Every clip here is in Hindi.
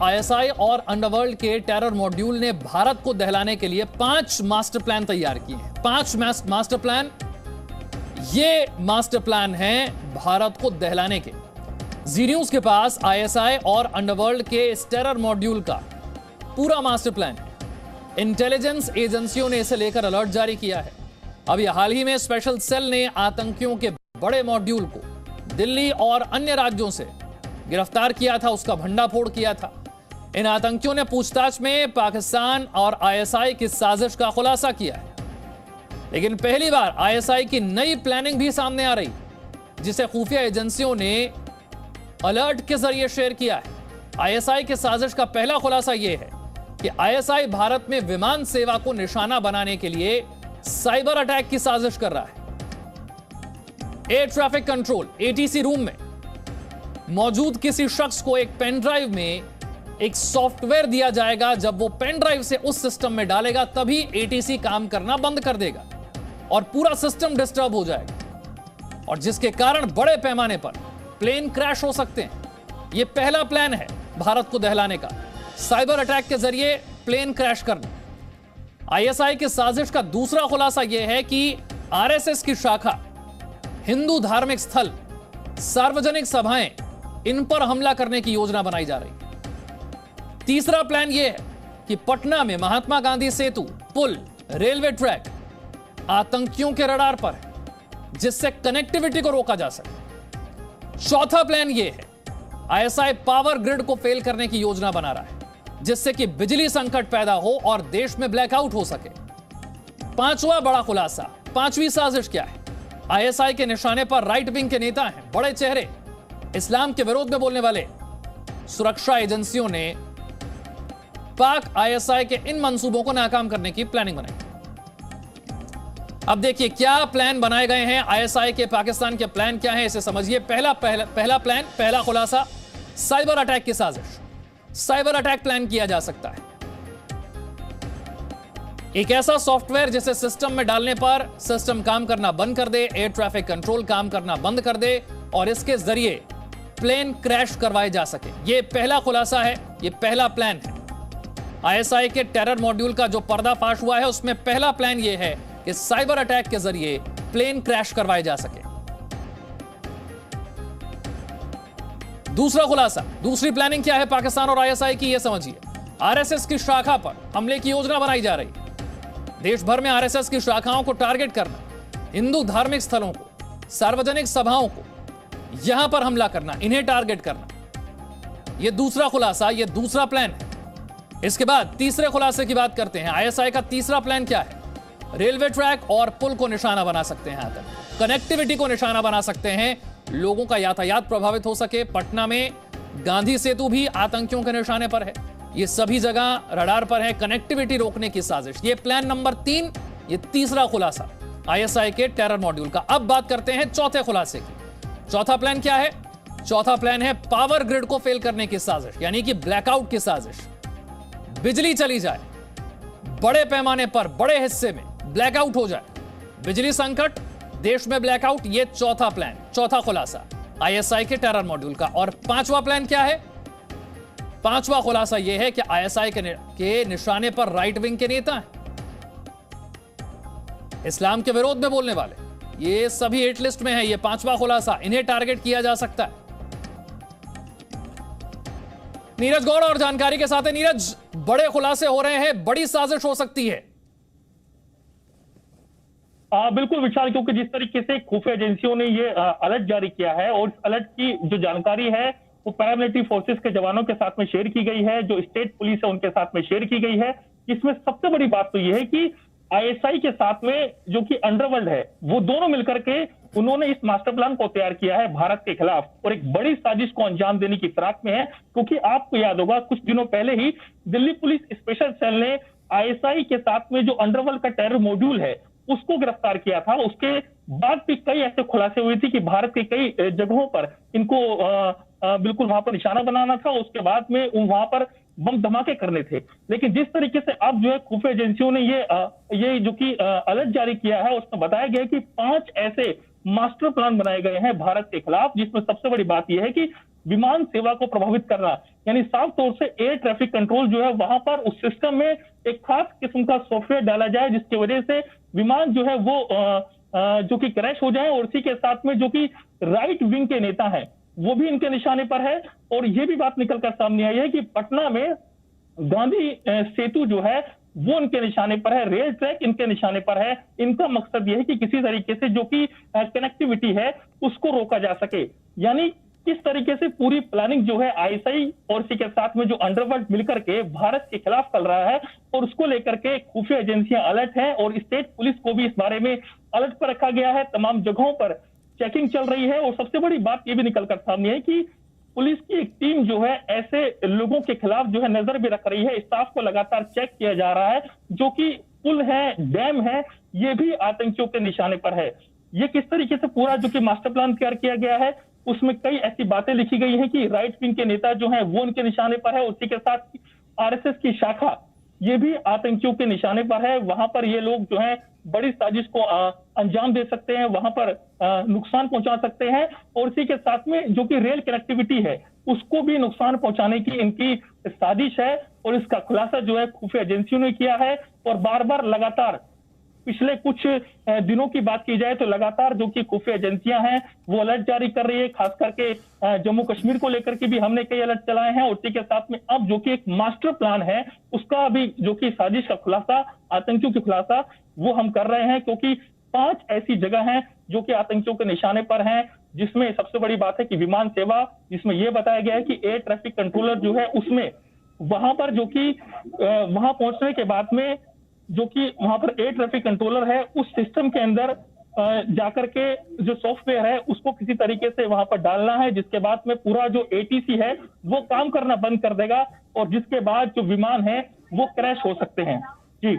आईएसआई और अंडरवर्ल्ड के टेरर मॉड्यूल ने भारत को दहलाने के लिए 5 मास्टर प्लान तैयार किए हैं। 5 मास्टर प्लान, ये मास्टर प्लान हैं भारत को दहलाने के। जी न्यूज के पास आईएसआई और अंडरवर्ल्ड के इस टेरर मॉड्यूल का पूरा मास्टर प्लान है। इंटेलिजेंस एजेंसियों ने इसे लेकर अलर्ट जारी किया है। अभी हाल ही में स्पेशल सेल ने आतंकियों के बड़े मॉड्यूल को दिल्ली और अन्य राज्यों से गिरफ्तार किया था, उसका भंडाफोड़ किया था। इन आतंकियों ने पूछताछ में पाकिस्तान और आईएसआई की साजिश का खुलासा किया है। लेकिन पहली बार आईएसआई की नई प्लानिंग भी सामने आ रही, जिसे खुफिया एजेंसियों ने अलर्ट के जरिए शेयर किया है। आईएसआई की साजिश का पहला खुलासा यह है कि आईएसआई भारत में विमान सेवा को निशाना बनाने के लिए साइबर अटैक की साजिश कर रहा है। Air traffic control ATC room में मौजूद किसी शख्स को एक पेन ड्राइव में एक सॉफ्टवेयर दिया जाएगा। जब वो पेन ड्राइव से उस सिस्टम में डालेगा तभी एटीसी काम करना बंद कर देगा और पूरा सिस्टम डिस्टर्ब हो जाएगा, और जिसके कारण बड़े पैमाने पर प्लेन क्रैश हो सकते हैं। यह पहला प्लान है भारत को दहलाने का, साइबर अटैक के जरिए प्लेन क्रैश करना। आईएसआई की साजिश का दूसरा खुलासा यह है कि आरएसएस की शाखा, हिंदू धार्मिक स्थल, सार्वजनिक सभाएं, इन पर हमला करने की योजना बनाई जा रही है। तीसरा प्लान यह है कि पटना में महात्मा गांधी सेतु, पुल, रेलवे ट्रैक आतंकियों के रडार पर है, जिससे कनेक्टिविटी को रोका जा सके। चौथा प्लान यह है आईएसआई पावर ग्रिड को फेल करने की योजना बना रहा है, जिससे कि बिजली संकट पैदा हो और देश में ब्लैकआउट हो सके। पांचवा बड़ा खुलासा, पांचवी साजिश क्या है? आईएसआई के निशाने पर राइट विंग के नेता हैं, बड़े चेहरे, इस्लाम के विरोध में बोलने वाले। सुरक्षा एजेंसियों ने पाक आईएसआई के इन मंसूबों को नाकाम करने की प्लानिंग बनाई। अब देखिए क्या प्लान बनाए गए हैं आईएसआई के, पाकिस्तान के प्लान क्या है, इसे समझिए। पहला प्लान, पहला खुलासा, साइबर अटैक की साजिश। साइबर अटैक प्लान किया जा सकता है। एक ऐसा सॉफ्टवेयर जिसे सिस्टम में डालने पर सिस्टम काम करना बंद कर दे, एयर ट्रैफिक कंट्रोल काम करना बंद कर दे और इसके जरिए प्लेन क्रैश करवाए जा सके। यह पहला खुलासा है, यह पहला प्लान है। आईएसआई के टेरर मॉड्यूल का जो पर्दाफाश हुआ है उसमें पहला प्लान यह है कि साइबर अटैक के जरिए प्लेन क्रैश करवाए जा सके। दूसरा खुलासा, दूसरी प्लानिंग क्या है पाकिस्तान और आईएसआई की, यह समझिए। आरएसएस की शाखा पर हमले की योजना बनाई जा रही है। देश भर में आरएसएस की शाखाओं को टारगेट करना, हिंदू धार्मिक स्थलों को, सार्वजनिक सभाओं को, यहां पर हमला करना, इन्हें टारगेट करना। यह दूसरा खुलासा, यह दूसरा प्लान है। इसके बाद तीसरे खुलासे की बात करते हैं। आईएसआई का तीसरा प्लान क्या है? रेलवे ट्रैक और पुल को निशाना बना सकते हैं, कनेक्टिविटी को निशाना बना सकते हैं, लोगों का यातायात प्रभावित हो सके। पटना में गांधी सेतु भी आतंकियों के निशाने पर है, ये सभी जगह रडार पर है, कनेक्टिविटी रोकने की साजिश। ये प्लान नंबर 3, ये तीसरा खुलासा आईएसआई के टेरर मॉड्यूल का। अब बात करते हैं चौथे खुलासे की। चौथा प्लान क्या है? चौथा प्लान है पावर ग्रिड को फेल करने की साजिश, यानी कि ब्लैकआउट की साजिश। बिजली चली जाए, बड़े पैमाने पर, बड़े हिस्से में ब्लैकआउट हो जाए, बिजली संकट, देश में ब्लैकआउट। यह चौथा प्लान, चौथा खुलासा आईएसआई के टेरर मॉड्यूल का। और पांचवा प्लान क्या है? पांचवा खुलासा यह है कि आईएसआई के निशाने पर राइट विंग के नेता हैं, इस्लाम के विरोध में बोलने वाले, ये सभी हिट लिस्ट में है। ये पांचवा खुलासा, इन्हें टारगेट किया जा सकता है। नीरज गौड़ और जानकारी के साथ है। नीरज, बड़े खुलासे हो रहे हैं, बड़ी साजिश हो सकती है। बिल्कुल विशाल, क्योंकि जिस तरीके से खुफिया एजेंसियों ने ये अलर्ट जारी किया है और इस अलर्ट की जो जानकारी है वो पैरामिलिट्री फोर्सेस के जवानों के साथ में शेयर की गई है, जो स्टेट पुलिस है उनके साथ में शेयर की गई है। इसमें सबसे बड़ी बात तो यह है कि आईएसआई के साथ में जो कि अंडरवर्ल्ड है, वो दोनों मिलकर के उन्होंने इस मास्टर प्लान को तैयार किया है भारत के खिलाफ और एक बड़ी साजिश को अंजाम देने की फिराक में है। क्योंकि आपको याद होगा कुछ दिनों पहले ही दिल्ली पुलिस स्पेशल सेल ने आईएसआई के साथ में जो अंडरवर्ल्ड का टेरर मॉड्यूल है उसको गिरफ्तार किया था। उसके बाद भी कई ऐसे खुलासे हुए थे कि भारत के कई जगहों पर इनको बिल्कुल वहां पर निशाना बनाना था, उसके बाद में वहां पर बम धमाके करने थे। लेकिन जिस तरीके से अब जो है खुफिया एजेंसियों ने ये जो कि अलर्ट जारी किया है उसमें बताया गया कि 5 ऐसे मास्टर प्लान बनाए गए हैं भारत के खिलाफ, जिसमें सबसे बड़ी बात यह है कि विमान सेवा को प्रभावित करना, यानी साफ तौर से एयर ट्रैफिक कंट्रोल जो है वहां पर उस सिस्टम में एक खास किस्म का सॉफ्टवेयर डाला जाए जिसकी वजह से विमान जो है वो जो कि क्रैश हो जाए, और इसी के साथ में जो कि राइट विंग के नेता हैं वो भी इनके निशाने पर है। और ये भी बात निकलकर सामने आई है कि पटना में गांधी सेतु जो है वो इनके निशाने पर है, रेल ट्रैक इनके निशाने पर है। इनका मकसद यह है कि किसी तरीके से जो कि कनेक्टिविटी है उसको रोका जा सके, यानी किस तरीके से पूरी प्लानिंग जो है आईएसआई और इसी के साथ में जो अंडरवर्ल्ड मिलकर के भारत के खिलाफ चल रहा है, और उसको लेकर के खुफिया एजेंसियां अलर्ट हैं और स्टेट पुलिस को भी इस बारे में अलर्ट पर रखा गया है। तमाम जगहों पर चेकिंग चल रही है और सबसे बड़ी बात यह भी निकलकर सामने है कि पुलिस की एक टीम जो है ऐसे लोगों के खिलाफ जो है नजर भी रख रही है। स्टाफ को लगातार चेक किया जा रहा है, जो कि पुल है, डैम है, ये भी आतंकियों के निशाने पर है। ये किस तरीके से पूरा जो कि मास्टर प्लान तैयार किया गया है, उसमें कई ऐसी बातें लिखी गई हैं कि राइट विंग के नेता जो हैं वो उनके निशाने पर है, उसी के साथ आरएसएस की शाखा ये भी आतंकियों के निशाने पर है। वहां पर ये लोग जो हैं बड़ी साजिश को अंजाम दे सकते हैं, वहां पर नुकसान पहुंचा सकते हैं, और इसी के साथ में जो कि रेल कनेक्टिविटी है उसको भी नुकसान पहुंचाने की इनकी साजिश है। और इसका खुलासा जो है खुफिया एजेंसियों ने किया है, और बार बार लगातार पिछले कुछ दिनों की बात की जाए तो लगातार जो कि खुफिया एजेंसियां हैं वो अलर्ट जारी कर रही है। खास करके जम्मू कश्मीर को लेकर के भी हमने कई अलर्ट चलाए हैं, और इसी के साथ में अब जो कि एक मास्टर प्लान है उसका भी जो कि साजिश का खुलासा, आतंकियों की खुलासा वो हम कर रहे हैं, क्योंकि 5 ऐसी जगह हैं जो कि आतंकियों के निशाने पर हैं, जिसमें सबसे बड़ी बात है कि विमान सेवा, जिसमें यह बताया गया है कि एयर ट्रैफिक कंट्रोलर जो है उसमें वहां पर जो कि वहां पहुंचने के बाद में जो कि वहां पर एयर ट्रैफिक कंट्रोलर है उस सिस्टम के अंदर जाकर के जो सॉफ्टवेयर है उसको किसी तरीके से वहां पर डालना है, जिसके बाद में पूरा जो एटीसी है वो काम करना बंद कर देगा, और जिसके बाद जो विमान है वो क्रैश हो सकते हैं। जी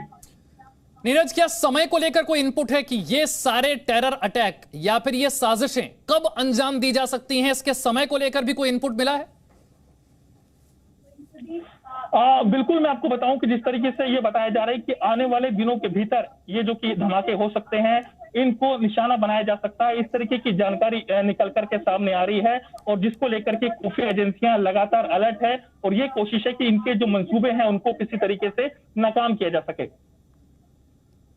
नीरज, क्या समय को लेकर कोई इनपुट है कि ये सारे टेरर अटैक या फिर ये साजिशें कब अंजाम दी जा सकती हैं? इसके समय को लेकर भी कोई इनपुट मिला है? बिल्कुल, मैं आपको बताऊं कि जिस तरीके से ये बताया जा रहा है कि आने वाले दिनों के भीतर ये जो कि धमाके हो सकते हैं, इनको निशाना बनाया जा सकता है, इस तरीके की जानकारी निकल करके सामने आ रही है, और जिसको लेकर के खुफिया एजेंसियां लगातार अलर्ट है, और ये कोशिश है कि इनके जो मंसूबे हैं उनको किसी तरीके से नाकाम किया जा सके।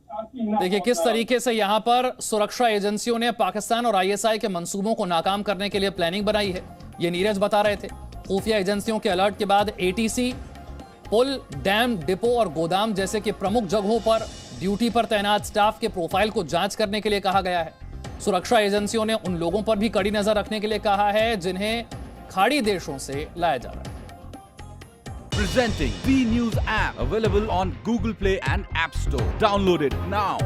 देखिए किस तरीके से यहां पर सुरक्षा एजेंसियों ने पाकिस्तान और आईएसआई के मंसूबों को नाकाम करने के लिए प्लानिंग बनाई है, ये नीरज बता रहे थे। खुफिया एजेंसियों के अलर्ट के बाद एटीसी, पुल, डैम, डिपो और गोदाम जैसे कि प्रमुख जगहों पर ड्यूटी पर तैनात स्टाफ के प्रोफाइल को जांच करने के लिए कहा गया है। सुरक्षा एजेंसियों ने उन लोगों पर भी कड़ी नजर रखने के लिए कहा है जिन्हें खाड़ी देशों से लाया जा रहा है। Presenting B News app available on Google Play and App Store. Download it now.